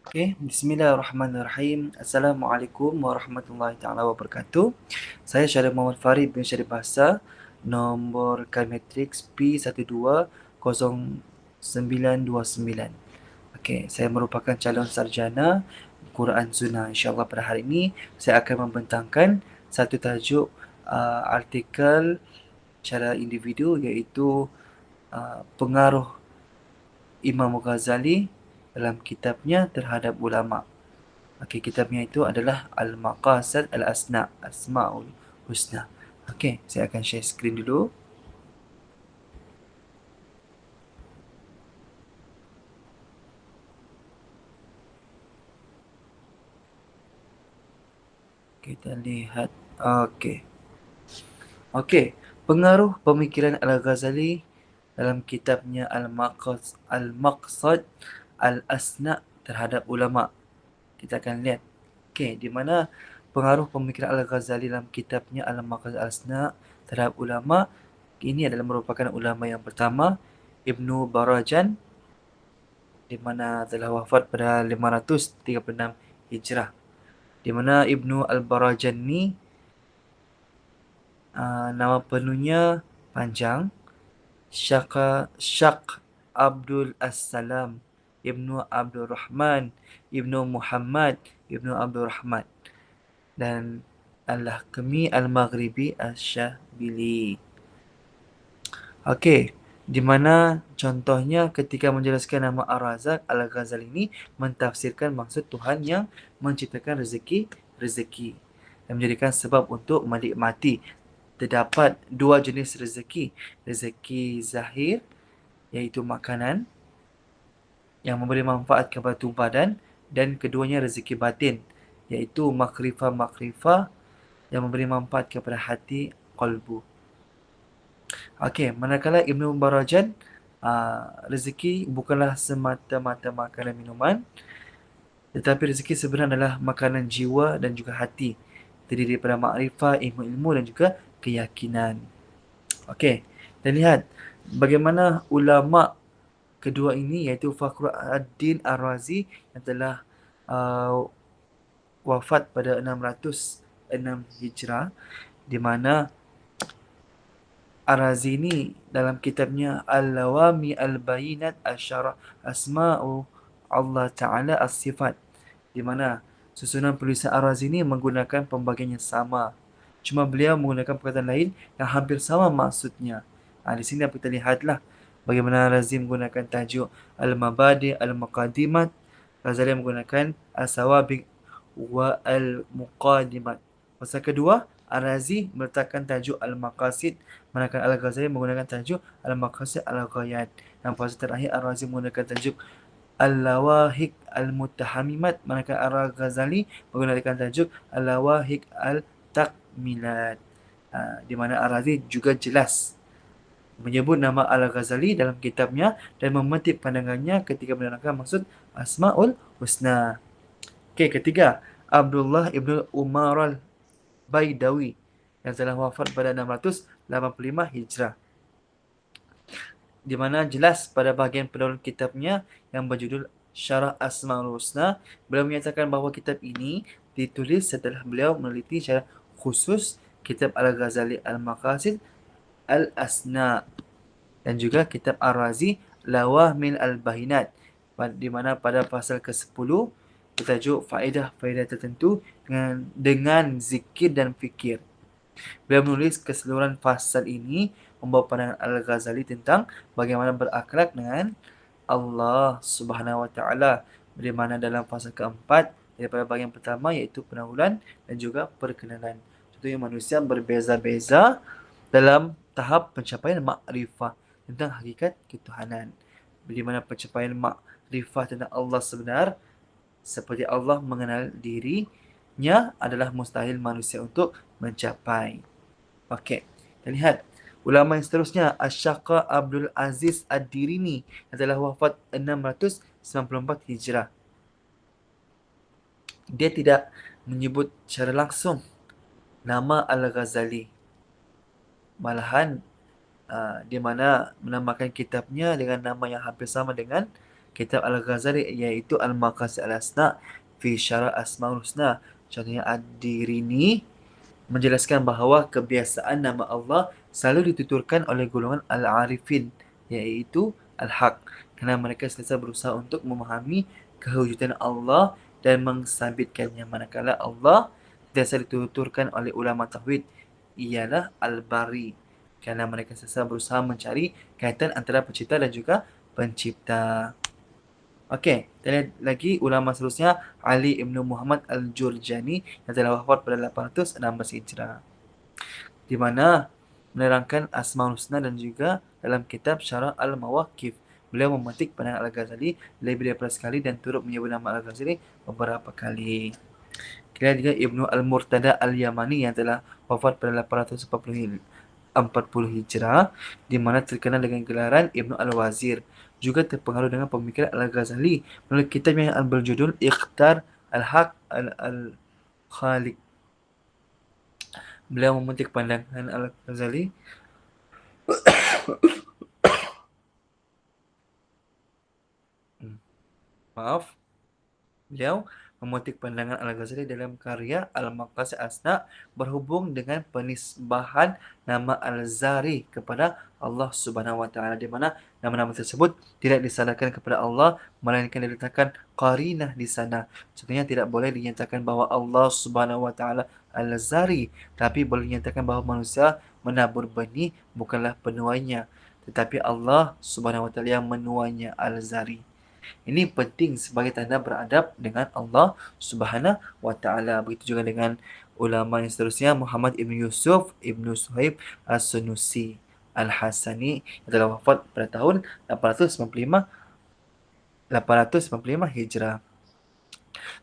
Okey, bismillahirrahmanirrahim. Assalamualaikum warahmatullahi taala wabarakatuh. Saya Syarif Muhammad Farid bin Syarif Bahasa, nombor kad matriks P1200929. Okey, saya merupakan calon sarjana Quran Sunnah. InsyaAllah pada hari ini saya akan membentangkan satu tajuk artikel secara individu iaitu pengaruh Imam Ghazali dalam kitabnya terhadap ulama. Okey, kitabnya itu adalah Al-Maqasid Al-Asna, Asma'ul Husna. Okey, saya akan share skrin dulu. Kita lihat. Okey. Okey, pengaruh pemikiran Al-Ghazali dalam kitabnya Al-Maqsad Al-Asna terhadap ulama. Kita akan lihat. Okey, di mana pengaruh pemikiran Al-Ghazali dalam kitabnya Al-Maqsad Al-Asna terhadap ulama. Ini adalah merupakan ulama yang pertama, Ibnu Barajan, di mana telah wafat pada 536 Hijrah. Di mana Ibnu Al-Barajan ni nama penuhnya panjang, Syak Abdul As-Salam Ibnu Abdul Rahman Ibnu Muhammad Ibnu Abdul Rahman, dan Al-Lahkami Al-Maghribi Asy-Syabili. Okey, di mana contohnya ketika menjelaskan nama Ar-Razzaq, Al-Ghazali ini mentafsirkan maksud Tuhan yang menciptakan rezeki dan menjadikan sebab untuk menikmati. Terdapat dua jenis rezeki. Rezeki zahir, iaitu makanan yang memberi manfaat kepada tubuh badan, dan keduanya rezeki batin, iaitu makrifah yang memberi manfaat kepada hati, qalbu. Okey, manakala Ibnu Barajan, rezeki bukanlah semata-mata makanan minuman, tetapi rezeki sebenarnya adalah makanan jiwa dan juga hati. Terdiri daripada makrifah, ilmu-ilmu dan juga keyakinan. Okey, dan lihat bagaimana ulama kedua ini, iaitu Fakhruddin Ar-Razi yang telah uh, wafat pada 606 Hijrah, di mana Ar-Razi ini dalam kitabnya Al-Lawami Al-Bayinat Asyarah Asma'u Allah Ta'ala As-Sifat, di mana susunan penulisan Ar-Razi ini menggunakan pembagian yang sama. Cuma beliau menggunakan perkataan lain yang hampir sama maksudnya. Di sini dapat kita lihatlah bagaimana Ar-Razi menggunakan tajuk Al-Mabadi Al-Muqaddimat, Ghazali menggunakan As-Sawabiq wa Al-Muqaddimat. Pasal kedua, Ar-Razi meletakkan tajuk Al-Maqasid, manakala Al-Ghazali menggunakan tajuk Al-Maqasid Al-Ghayat. Dan pasal terakhir, Ar-Razi menggunakan tajuk Al-Lawahik Al-Muttahamimat, manakala Al-Ghazali menggunakan tajuk Al-Lawahik Al-Takmilat. Di mana Ar-Razi juga jelas menyebut nama Al-Ghazali dalam kitabnya dan memetik pandangannya ketika menerangkan maksud Asma'ul Husna. Okey, ketiga, Abdullah Ibn Umar Al-Baidawi yang telah wafat pada 685 Hijrah, di mana jelas pada bahagian pendahuluan kitabnya yang berjudul Syarah Asma'ul Husna, beliau menyatakan bahawa kitab ini ditulis setelah beliau meneliti secara khusus kitab Al-Ghazali Al-Maqasid Al-Asna dan juga kitab Ar-Razi Lawahmil Al-Bahinat, di mana pada pasal ke-10 bertajuk faedah-faedah tertentu dengan zikir dan fikir. Beliau menulis keseluruhan fasal ini membawa pandangan Al-Ghazali tentang bagaimana berakhlak dengan Allah Subhanahu Wa Taala, di mana dalam fasal keempat daripada bahagian pertama iaitu pendahuluan dan juga perkenalan. Contohnya manusia berbeza-beza dalam tahap pencapaian makrifah tentang hakikat ketuhanan. Di mana pencapaian makrifah tentang Allah sebenar, seperti Allah mengenal dirinya, adalah mustahil manusia untuk mencapai. Okey, kita lihat ulama yang seterusnya, Asy-Syaqa Abdul Aziz Ad-Dirini yang telah wafat 694 Hijrah. Dia tidak menyebut secara langsung nama Al-Ghazali. Malahan di mana menamakan kitabnya dengan nama yang hampir sama dengan kitab Al-Ghazali iaitu Al-Maqasid Al-Asna fi Syarah Asmaul Husna. Contohnya Ad-Dirini menjelaskan bahawa kebiasaan nama Allah selalu dituturkan oleh golongan Al-Arifin, iaitu Al-Haq, kerana mereka sentiasa berusaha untuk memahami kewujudan Allah dan mensabitkannya, manakala Allah sentiasa dituturkan oleh ulama tauhid ialah Al-Bari, kerana mereka sentiasa berusaha mencari kaitan antara pencipta dan juga pencipta. Okey, kita lihat lagi ulama seterusnya, Ali Ibn Muhammad Al-Jurjani yang telah wafat pada 816 Hijrah, di mana menerangkan Asmaul Husna dan juga dalam kitab Syarah Al-Mawaqif. Beliau memetik pandangan Al-Ghazali lebih daripada sekali dan turut menyebut nama Al-Ghazali beberapa kali. Kita lihat juga Ibnu Al-Murtada Al-Yamani yang telah wafat pada 840 Hijrah, di mana terkenal dengan gelaran Ibnu Al-Wazir. Juga terpengaruh dengan pemikiran Al-Ghazali melalui kitab yang berjudul Ikhtar Al-Haq Al-Khaliq. Beliau memetik pandangan Al-Ghazali Beliau memetik pandangan Al-Ghazali dalam karya Al-Maqasid Asna berhubung dengan penisbahan nama Al-Zari kepada Allah Subhanahu wa taala, di mana nama-nama tersebut tidak disandarkan kepada Allah melainkan diletakkan qarinah di sana. Contohnya tidak boleh dinyatakan bahawa Allah Subhanahu wa taala Al-Zari, tapi boleh dinyatakan bahawa manusia menabur benih bukanlah penuainya, tetapi Allah Subhanahu wa taala yang menuainya, Al-Zari. Ini penting sebagai tanda beradab dengan Allah Subhanahu wa taala. Begitu juga dengan ulama yang seterusnya, Muhammad Ibn Yusuf Ibn Suhaib As-Sunusi Al-Hasani yang telah wafat pada tahun 895 Hijrah,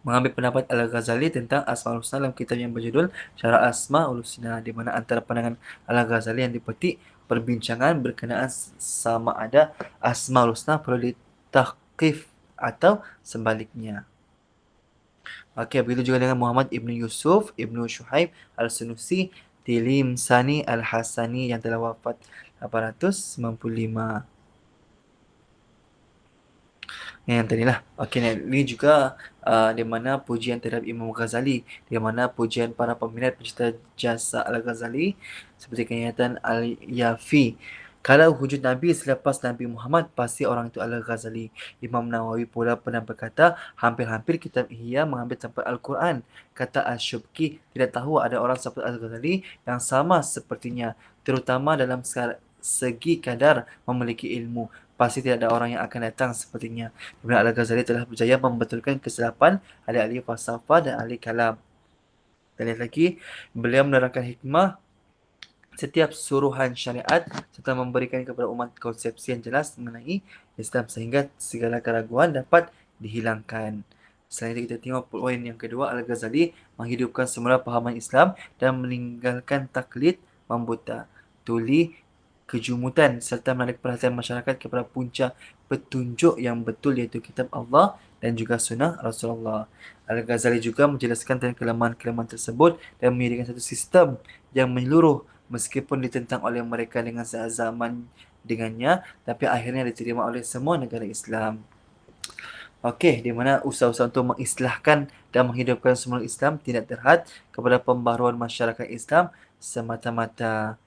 mengambil pendapat Al-Ghazali tentang Asmaul Husna dalam kitab yang berjudul Syarah Asmaul Husna, di mana antara pandangan Al-Ghazali yang dipetik perbincangan berkenaan sama ada Asmaul Husna perlu ditahqiq atau sebaliknya. Okey, begitu juga dengan Muhammad Ibn Yusuf Ibn Shuhaib Al-Sunusi Tilimsani Al-Hasani yang telah wafat 895. Yang tadilah. Okey, ini juga di mana pujian terhadap Imam Ghazali, di mana pujian para peminat pencipta jasa Al-Ghazali seperti kenyataan Al-Yafi. Kalau wujud Nabi selepas Nabi Muhammad, pasti orang itu Al-Ghazali. Imam Nawawi pula pernah berkata, hampir-hampir kitab Ihya mengambil tempat Al-Quran. Kata Ash-Shubki, tidak tahu ada orang seperti Al-Ghazali yang sama sepertinya, terutama dalam segi kadar memiliki ilmu. Pasti tidak ada orang yang akan datang sepertinya. Ibn Al-Ghazali telah berjaya membetulkan kesilapan ahli-ahli falsafah dan ahli kalam. Kita lihat lagi, beliau menerangkan hikmah setiap suruhan syariat serta memberikan kepada umat konsepsi yang jelas mengenai Islam sehingga segala keraguan dapat dihilangkan. Selain itu kita tengok poin yang kedua, Al-Ghazali menghidupkan semula pahaman Islam dan meninggalkan taklid membuta, tuli, kejumutan serta menarik perhatian masyarakat kepada punca petunjuk yang betul iaitu kitab Allah dan juga sunnah Rasulullah. Al-Ghazali juga menjelaskan tentang kelemahan-kelemahan tersebut dan menyediakan satu sistem yang menyeluruh meskipun ditentang oleh mereka dengan sezaman dengannya, tapi akhirnya diterima oleh semua negara Islam. Okey, di mana usaha-usaha untuk mengislahkan dan menghidupkan semula Islam tidak terhad kepada pembaharuan masyarakat Islam semata-mata.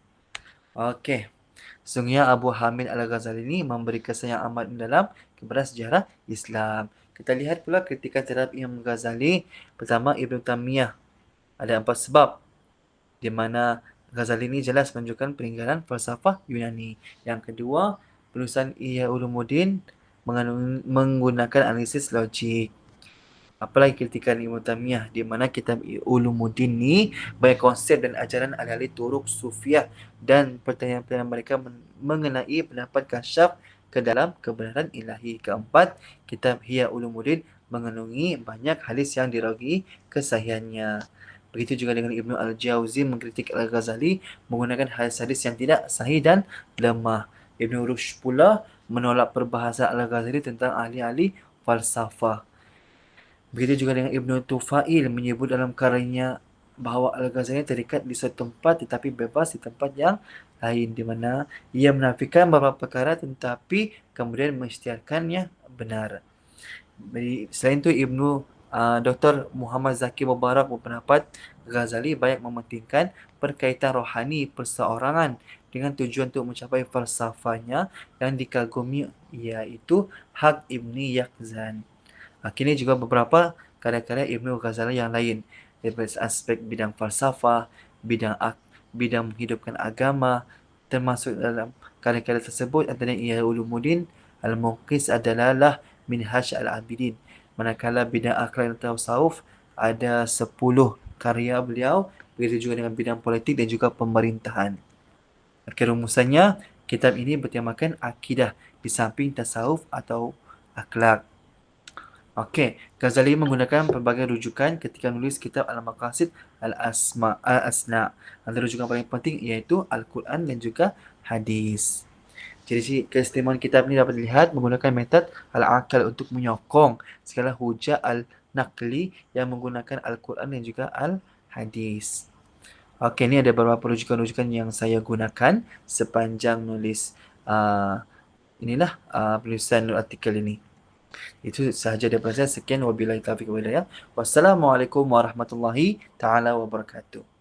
Okey. Sungguhnya Abu Hamid Al-Ghazali ini memberi kesan yang amat mendalam kepada sejarah Islam. Kita lihat pula kritikan terhadap Imam Ghazali. Pertama, Ibn Taymiyah. Ada 4 sebab di mana Ghazali ini jelas menunjukkan peninggalan falsafah Yunani. Yang kedua, penulisan Ihya Ulumuddin menggunakan analisis logik. Apalagi kritikan Ibn Taymiyah, di mana kitab Ulumuddin ni banyak konsep dan ajaran ahli-ahli turuk sufiah dan pertanyaan-pertanyaan mereka mengenai pendapat kasyaf ke dalam kebenaran ilahi. Keempat, kitab Ihya Ulumuddin mengandungi banyak hadis yang diragukan kesahihannya. Begitu juga dengan Ibnu Al-Jauzi mengkritik Al-Ghazali menggunakan hadis-hadis yang tidak sahih dan lemah. Ibnu Rushd pula menolak perbahasan Al-Ghazali tentang ahli-ahli falsafah. Begitu juga dengan Ibn Tufail menyebut dalam karyanya bahawa Al-Ghazali terikat di suatu tempat tetapi bebas di tempat yang lain, di mana ia menafikan beberapa perkara tetapi kemudian mengisytiharkannya benar. Selain itu Dr. Muhammad Zaki Mubarak berpendapat Ghazali banyak mementingkan perkaitan rohani perseorangan dengan tujuan untuk mencapai falsafahnya yang dikagumi, iaitu Hak Ibni Yaqzan. Kini juga beberapa karya-karya Ibnu Ghazali yang lain daripada aspek bidang falsafah, bidang menghidupkan agama, termasuk dalam karya-karya tersebut antaranya Ihya Ulumuddin, Al-Muqis Ad-Dalalah, Minhaj Al-Abidin. Manakala bidang akhlak dan tasawuf ada 10 karya beliau, begitu juga dengan bidang politik dan juga pemerintahan. Rumusannya, kitab ini bertemakan akidah di samping tasawuf atau akhlak. Okey, Ghazali menggunakan pelbagai rujukan ketika menulis kitab Al-Maqasid Al-Asna. Antara rujukan paling penting iaitu Al-Quran dan juga hadis. Jadi keistimewaan kitab ini dapat dilihat menggunakan metod Al-Aqal untuk menyokong segala hujah Al-Naqli yang menggunakan Al-Quran dan juga Al-Hadis. Okey, ini ada beberapa rujukan-rujukan yang saya gunakan sepanjang nulis penulisan artikel ini. Itu sahaja daripada saya. Sekian wabillahi taufiq wal hidayah. Wassalamualaikum warahmatullahi taala wabarakatuh.